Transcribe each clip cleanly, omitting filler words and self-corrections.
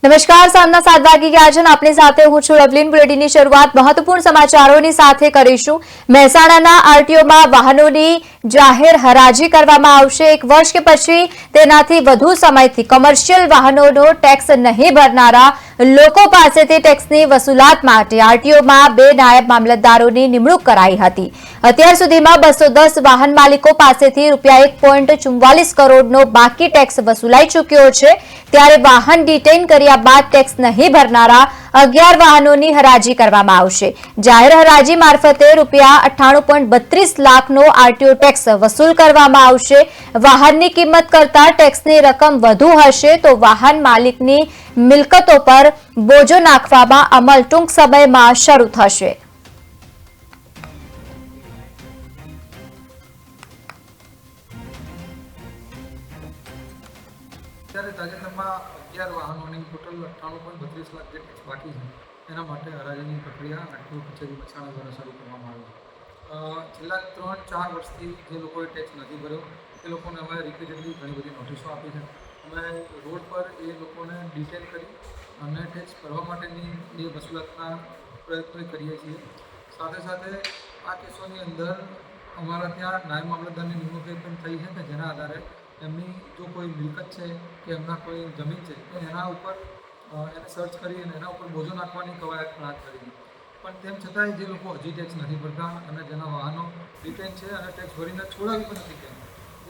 નમસ્કાર, સાંજના 7 વાગી ગયા છે અને આપણી સાથે હું છું લવલીન. બુલેટિનની શરૂઆત મહત્વપૂર્ણ સમાચારોની સાથે કરીશું. મહેસાણાના આરટીઓમાં વાહનોની જાહેર હરાજી કરવામાં આવશે. 1 વર્ષ કે પછી તેનાથી વધુ સમયથી કોમર્શિયલ વાહનોનો ટેક્સ નહીં ભરનારા લોકો પાસેથી ટેક્સની વસૂલાત માટે આરટીઓમાં 2 નાયબ મામલતદારોની નિમણૂક કરાઈ હતી. અત્યાર સુધીમાં 210 વાહન માલિકો પાસેથી ₹1.44 કરોડનો બાકી ટેક્સ વસૂલાઈ ચૂક્યો છે. ત્યારે વાહન ડિટેઇન કર્યા બાદ ટેક્સ નહીં ભરનારા 11 વાહનોની હરાજી કરવામાં આવશે. જાહેર હરાજી મારફતે ₹98.32 લાખનો આરટીઓ ટેક્સ વસૂલ કરવામાં આવશે. વાહનની કિંમત કરતા ટેક્સની રકમ વધુ હશે તો વાહન માલિકની મિલકતો પર બોજો નાખવામાં અમલ ટૂંક સમયમાં શરૂ થશે. ત્યારે તાજેતરમાં 11 વાહનોની ટોટલ 98.32 લાખ જે ટેક્સ બાકી છે એના માટે હરાજીની પ્રક્રિયા આરટીઓ કચેરી મહેસાણા દ્વારા શરૂ કરવામાં આવી. છેલ્લા 3-4 વર્ષથી જે લોકોએ ટેક્સ નથી ભર્યો એ લોકોને અમે રિપીટેડલી ઘણી બધી નોટિસો આપી છે. અમે રોડ પર એ લોકોને ડિટેન કરી અને ટેક્સ ભરવા માટેની એ વસૂલાતના પ્રયત્નો કરીએ છીએ. સાથે સાથે આ કેસોની અંદર અમારા ત્યાં નાયબ મામલતદારની નિમણૂક પણ થઈ છે કે જેના આધારે એમની જો કોઈ મિલકત છે કે એમના કોઈ જમીન છે તો એના ઉપર એને સર્ચ કરી અને એના ઉપર બોજો નાખવાની કવાયત પણ હાથ કરી. પણ તેમ છતાંય જે લોકો હજી ટેક્સ નથી ભરતા અને જેના વાહનો રિટેન છે અને ટેક્સ ભરીને છોડાવી પણ નથી ગયા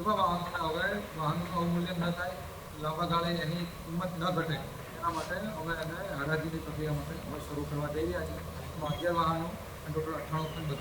એવા વાહનોને હવે વાહનનું અવમૂલ્યન ન થાય, લાંબા ગાળે એની કિંમત ન ઘટે એના માટે અમે એને હરાજીની પ્રક્રિયા માટે શરૂ કરવા જઈ રહ્યા છીએ. 11 વાહનો ટોટલ 98.32